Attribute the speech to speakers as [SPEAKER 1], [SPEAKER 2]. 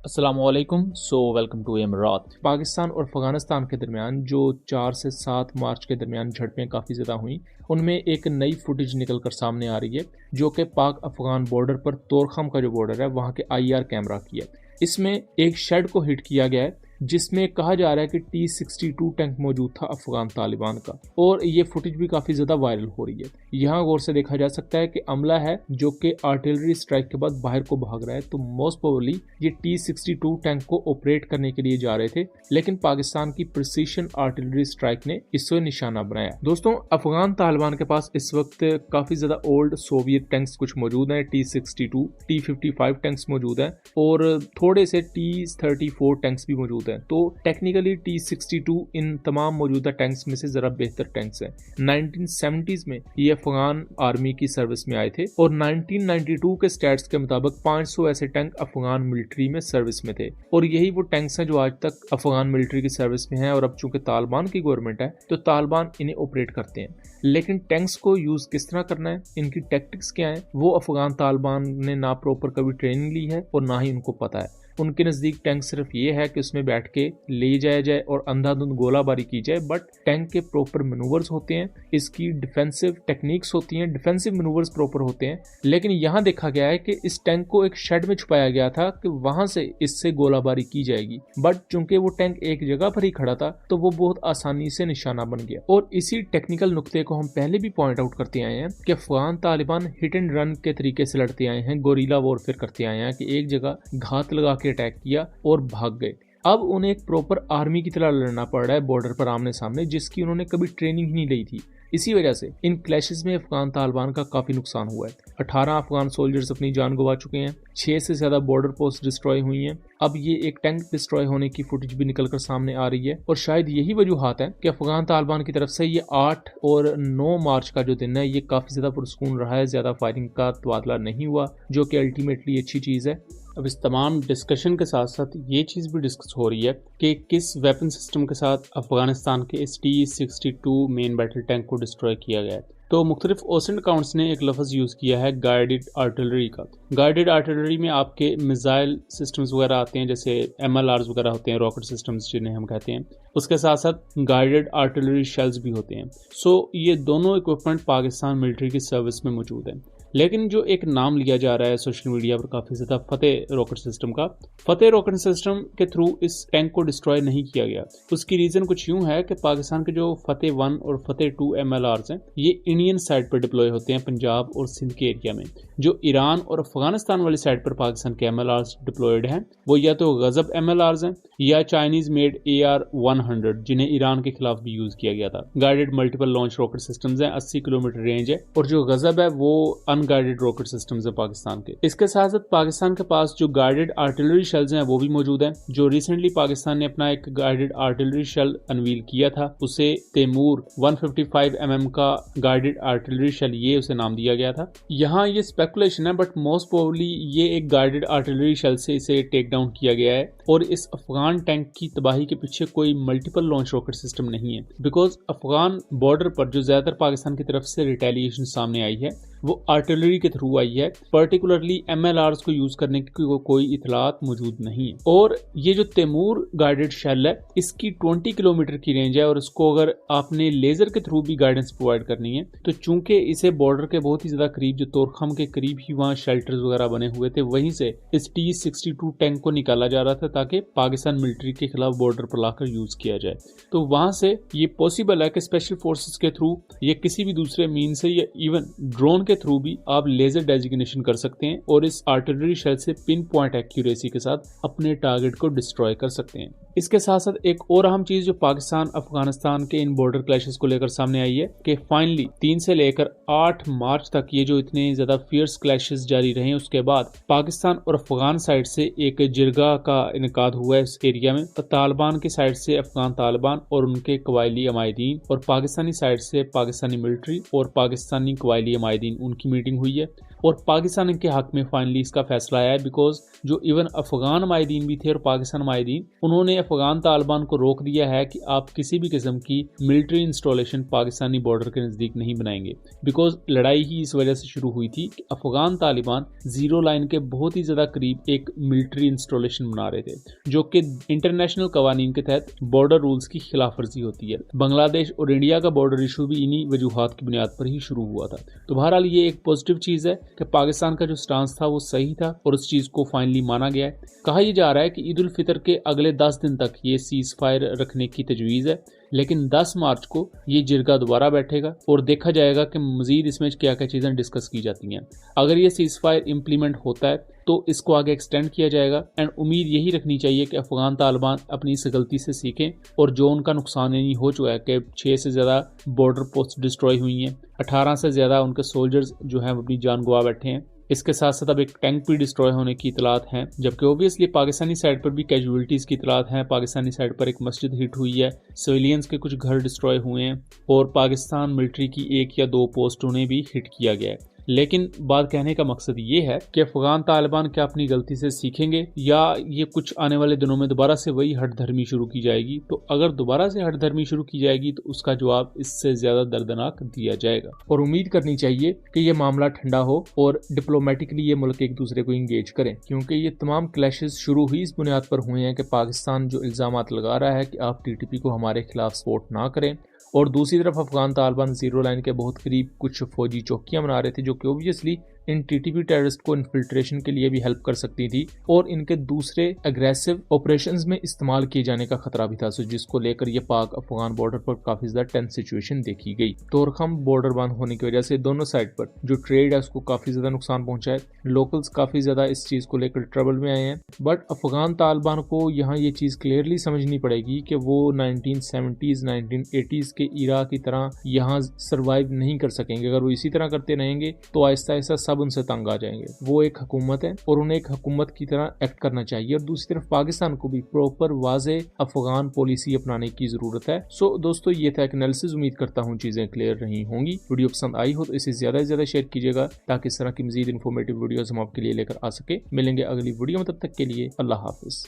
[SPEAKER 1] अस्सलामुअलैकुम। Welcome to Imarat. Pakistan और अफगानिस्तान के दरमियान जो 4 से 7 मार्च के दरमियान झड़पें काफ़ी ज़्यादा हुई, उनमें एक नई फुटेज निकल कर सामने आ रही है जो कि पाक अफगान बॉर्डर पर तोरखम का जो बॉर्डर है वहाँ के IR कैमरा की है। इसमें एक शेड को हिट किया गया है जिसमें कहा जा रहा है कि T-62 टैंक मौजूद था अफगान तालिबान का, और ये फुटेज भी काफ़ी ज़्यादा वायरल हो रही है। यहाँ गौर से देखा जा सकता है कि अमला है जो कि आर्टिलरी स्ट्राइक के बाद बाहर को भाग रहा है, तो मोस्ट प्रोबेबली ये T-62 टैंक को ऑपरेट करने के लिए जा रहे थे, लेकिन पाकिस्तान की प्रिसीशन आर्टिलरी स्ट्राइक ने इससे निशाना बनाया। दोस्तों, अफगान तालिबान के पास इस वक्त काफ़ी ज़्यादा ओल्ड सोवियत टैंक्स कुछ मौजूद हैं। T-62, T-55 टैंक्स मौजूद हैं और थोड़े से T-34 टैंक्स भी मौजूद हैं। तो टेक्निकली T-62 इन तमाम मौजूदा टैंक्स में से जरा बेहतर टैंक्स हैं। 1970s में ये अफगान आर्मी की सर्विस में आए थे और 1992 के स्टैट्स के मुताबिक 500 ऐसे टैंक अफगान मिलिट्री में सर्विस में थे, और यही वो टैंक्स हैं जो आज तक अफगान मिलिट्री की सर्विस में हैं। और अब चूंकि तालिबान की गवर्नमेंट है तो तालिबान इन्हें ऑपरेट करते हैं, लेकिन टैंक्स को यूज किस तरह करना है, इनकी टैक्टिक्स क्या है, वो अफगान तालिबान ने ना प्रॉपर कभी ट्रेनिंग ली है और ना ही उनको पता है। उनके नज़दीक टैंक सिर्फ ये है कि उसमें बैठ के ले जाया जाए और अंधाधुंध गोलाबारी की जाए, बट टैंक के प्रॉपर मनूवर्स होते हैं, इसकी डिफेंसिव टेक्निक्स होती हैं, डिफेंसिव मनूवर्स प्रॉपर होते हैं। लेकिन यहाँ देखा गया है कि इस टैंक को एक शेड में छुपाया गया था कि वहां से इससे गोलाबारी की जाएगी, बट चूंकि वो टैंक एक जगह पर ही खड़ा था तो वो बहुत आसानी से निशाना बन गया। और इसी टेक्निकल नुक्ते को हम पहले भी पॉइंट आउट करते आए हैं कि Afghan Taliban hit and run के तरीके से लड़ते आए हैं, गोरीला वॉरफेयर करते आए हैं कि एक जगह घात लगा के अटैक किया और भाग गए। अब उन्हें एक प्रॉपर आर्मी की तरह लड़ना पड़ रहा है बॉर्डर पर आमने सामने, जिसकी उन्होंने कभी ट्रेनिंग ही नहीं ली थी। इसी वजह से इन क्लैशेस में अफगान तालिबान का काफी नुकसान हुआ है। 18 अफगान सोल्जर्स अपनी जान गंवा चुके हैं, 6 से ज्यादा बॉर्डर पोस्ट डिस्ट्रॉय हुई हैं। अब ये एक टैंक डिस्ट्रॉय होने की फुटेज भी निकलकर सामने आ रही है, और शायद यही वजूहात है कि अफगान तालिबान की तरफ से ये 8 और 9 मार्च का जो दिन है ये काफी ज्यादा पुरसकून रहा है, ज्यादा फायरिंग का तबादला नहीं हुआ, जो कि अल्टीमेटली अच्छी चीज है। अब इस तमाम डिस्कशन के साथ साथ ये चीज़ भी डिस्कस हो रही है कि किस वेपन सिस्टम के साथ अफगानिस्तान के इस T-62 मेन बैटल टैंक को डिस्ट्रॉय किया गया है। तो मुख्तलिफ ओसेंट अकाउंट्स ने एक लफ्ज़ यूज़ किया है गाइडेड आर्टिलरी का। गाइडेड आर्टिलरी में आपके मिसाइल सिस्टम्स वगैरह आते हैं, जैसे MLRs वगैरह होते हैं, रॉकेट सिस्टम्स जिन्हें हम कहते हैं। उसके साथ साथ गाइडेड आर्टिलरी शेल्स भी होते हैं। ये दोनों इक्विपमेंट पाकिस्तान मिलिट्री की सर्विस में मौजूद हैं। लेकिन जो एक नाम लिया जा रहा है सोशल मीडिया पर काफ़ी ज़्यादा फतेह रॉकेट सिस्टम का, फतेह रॉकेट सिस्टम के थ्रू इस टैंक को डिस्ट्रॉय नहीं किया गया। उसकी रीज़न कुछ यूं है कि पाकिस्तान के जो फतेह 1 और फतेह 2 MLRs हैं ये इंडियन साइड पर डिप्लॉय होते हैं, पंजाब और सिंध के एरिया में। जो ईरान और अफगानिस्तान वाली साइड पर पाकिस्तान के MLRs डिप्लॉयड हैं वो या तो गजब MLRs हैं या चाइनीज मेड AR-100 जिन्हें ईरान के खिलाफ भी यूज किया गया था। Guided multiple launch rocket systems हैं, 80 किलोमीटर रेंज है, और जो गजब है वो अनगाइडेड रॉकेट सिस्टम्स है पाकिस्तान के। इसके साथ साथ पाकिस्तान के पास जो गाइडेड आर्टिलरी शेल्स हैं वो भी मौजूद हैं। जो रिसेंटली पाकिस्तान ने अपना एक गाइडेड आर्टिलरी शेल अनवील किया था, उसे तैमूर 155 mm का गाइडेड आर्टिलरी शेल, ये उसे नाम दिया गया था। यहाँ ये स्पेकुलेशन है, बट मोस्ट प्रोबेबली ये एक गाइडेड आर्टिलरी शेल से इसे टेक डाउन किया गया है, और इस अफगान टैंक की तबाही के पीछे कोई मल्टीपल लॉन्च रॉकेट सिस्टम नहीं है। बिकॉज अफगान बॉर्डर पर जो ज्यादातर पाकिस्तान की तरफ से रिटेलिएशन सामने आई है वो आर्टिलरी के थ्रू आई है, पर्टिकुलरली MLRs को यूज करने की कोई इतलात मौजूद नहीं है। और ये जो तैमूर गाइडेड शेल है इसकी 20 किलोमीटर की रेंज है, और इसको अगर आपने लेजर के थ्रू भी गाइडेंस प्रोवाइड करनी है तो चूंकि इसे बॉर्डर के बहुत ही ज्यादा करीब, जो तोरखम के करीब ही वहाँ शेल्टर्स वगैरह बने हुए थे, वहीं से इस T-62 टैंक को निकाला जा रहा था ताकि पाकिस्तान मिलिट्री के खिलाफ बॉर्डर पर लाकर यूज किया जाए। तो वहां से ये पॉसिबल है कि स्पेशल फोर्सेस के थ्रू या किसी भी दूसरे मीन से या इवन ड्रोन के थ्रू भी आप लेजर डेजिग्नेशन कर सकते हैं और इस आर्टिलरी शेल से पिन पॉइंट एक्यूरेसी के साथ अपने टारगेट को डिस्ट्रॉय कर सकते हैं। इसके साथ साथ एक और अहम चीज जो पाकिस्तान अफगानिस्तान के इन बॉर्डर क्लैशेस को लेकर सामने आई है कि फाइनली 3 से लेकर 8 मार्च तक ये जो इतने ज्यादा फियर्स क्लैशेस जारी रहे, उसके बाद पाकिस्तान और अफगान साइड से एक जिरगा का इनकाद हुआ है इस एरिया में। तालिबान की साइड से अफगान तालिबान और उनके कबायली अमायदीन, और पाकिस्तानी साइड से पाकिस्तानी मिलिट्री और पाकिस्तानी कबायली अमायदीन
[SPEAKER 2] उनकी मीटिंग हुई है और पाकिस्तान के हक में फाइनली इसका फैसला आया है। बिकॉज जो इवन अफगान माहिदीन भी थे और पाकिस्तान माहिदीन, उन्होंने अफगान तालिबान को रोक दिया है कि आप किसी भी किस्म की मिलिट्री इंस्टॉलेशन पाकिस्तानी बॉर्डर के नज़दीक नहीं बनाएंगे। बिकॉज लड़ाई ही इस वजह से शुरू हुई थी कि अफगान तालिबान जीरो लाइन के बहुत ही ज़्यादा करीब एक मिलिट्री इंस्टॉलेशन बना रहे थे, जो कि इंटरनेशनल कवानीन के तहत बॉर्डर रूल्स की खिलाफ वर्जी होती है। बांग्लादेश और इंडिया का बॉर्डर इशू भी इन्हीं वजूहात की बुनियाद पर ही शुरू हुआ था। तो बहरहाल ये एक पॉजिटिव चीज़ है कि पाकिस्तान का जो स्टांस था वो सही था और उस चीज़ को फाइनली माना गया है। कहा यह जा रहा है कि ईद उल फितर के अगले 10 दिन तक ये सीज फायर रखने की तजवीज़ है, लेकिन 10 मार्च को ये जिरगा दोबारा बैठेगा और देखा जाएगा कि मज़ीद इसमें क्या क्या चीज़ें डिस्कस की जाती हैं। अगर ये सीज फायर इम्प्लीमेंट होता है तो इसको आगे एक्सटेंड किया जाएगा एंड उम्मीद यही रखनी चाहिए कि अफगान तालिबान अपनी इस गलती से सीखें और जो उनका नुकसान नहीं हो चुका है कि 6 से ज़्यादा बॉर्डर पोस्ट डिस्ट्रॉय हुई हैं, 18 से ज़्यादा उनके सोल्जर्स जो हैं अपनी जान गंवा बैठे हैं। इसके साथ साथ अब एक टैंक भी डिस्ट्रॉय होने की इतलात हैं, जबकि ओबियसली पाकिस्तानी साइड पर भी कैजुअलिटीज़ की इतलात हैं। पाकिस्तानी साइड पर एक मस्जिद हिट हुई है, सिविलियंस के कुछ घर डिस्ट्रॉय हुए हैं और पाकिस्तान मिलिट्री की 1 या 2 पोस्टों ने भी हिट किया गया है। लेकिन बात कहने का मकसद ये है कि अफगान तालिबान क्या अपनी गलती से सीखेंगे या ये कुछ आने वाले दिनों में दोबारा से वही हट धर्मी शुरू की जाएगी। तो अगर दोबारा से हट धर्मी शुरू की जाएगी तो उसका जवाब इससे ज्यादा दर्दनाक दिया जाएगा और उम्मीद करनी चाहिए कि ये मामला ठंडा हो और डिप्लोमेटिकली ये मुल्क एक दूसरे को इंगेज करें, क्योंकि ये तमाम क्लैशेस शुरू ही इस बुनियाद पर हुए हैं कि पाकिस्तान जो इल्जामात लगा रहा है कि आप टीटीपी को हमारे खिलाफ सपोर्ट ना करें, और दूसरी तरफ अफगान तालिबान जीरो लाइन के बहुत करीब कुछ फौजी चौकियां बना रहे थे जो कि ओबियसली इन टीटीपी टेररिस्ट को इन्फिल्ट्रेशन के लिए भी हेल्प कर सकती थी और इनके दूसरे एग्रेसिव ऑपरेशंस में इस्तेमाल किए जाने का खतरा भी था, जिसको लेकर ये पाक अफगान बॉर्डर पर काफी ज्यादा टेंस सिचुएशन देखी गई। तोरखम बॉर्डर बंद होने की वजह से दोनों साइड पर जो ट्रेड है उसको काफी ज्यादा नुकसान पहुंचा है। लोकल्स काफी ज्यादा इस चीज को लेकर ट्रबल में आए हैं, बट अफगान तालिबान को यहाँ ये चीज क्लियरली समझनी पड़ेगी कि वो 1970s 1980s के इरा की तरह यहाँ सर्वाइव नहीं कर सकेंगे। अगर वो इसी तरह करते रहेंगे तो आहिस्ता आहिस्ता सब उनसे तंग आ जाएंगे। वो एक हुकूमत है और उन्हें एक हुकूमत की तरह एक्ट करना चाहिए और दूसरी तरफ पाकिस्तान को भी प्रॉपर वाज़े अफगान पॉलिसी अपनाने की जरूरत है। सो दोस्तों, ये था एक एनालिसिस। उम्मीद करता हूँ चीजें क्लियर रही होंगी। वीडियो पसंद आई हो तो इसे ज्यादा से ज्यादा शेयर कीजिएगा ताकि इस तरह की मजीद इन्फॉर्मेटिव वीडियोस हम आपके लिए लेकर आ सके। मिलेंगे अगली वीडियो में, तब तक के लिए अल्लाह हाफिज।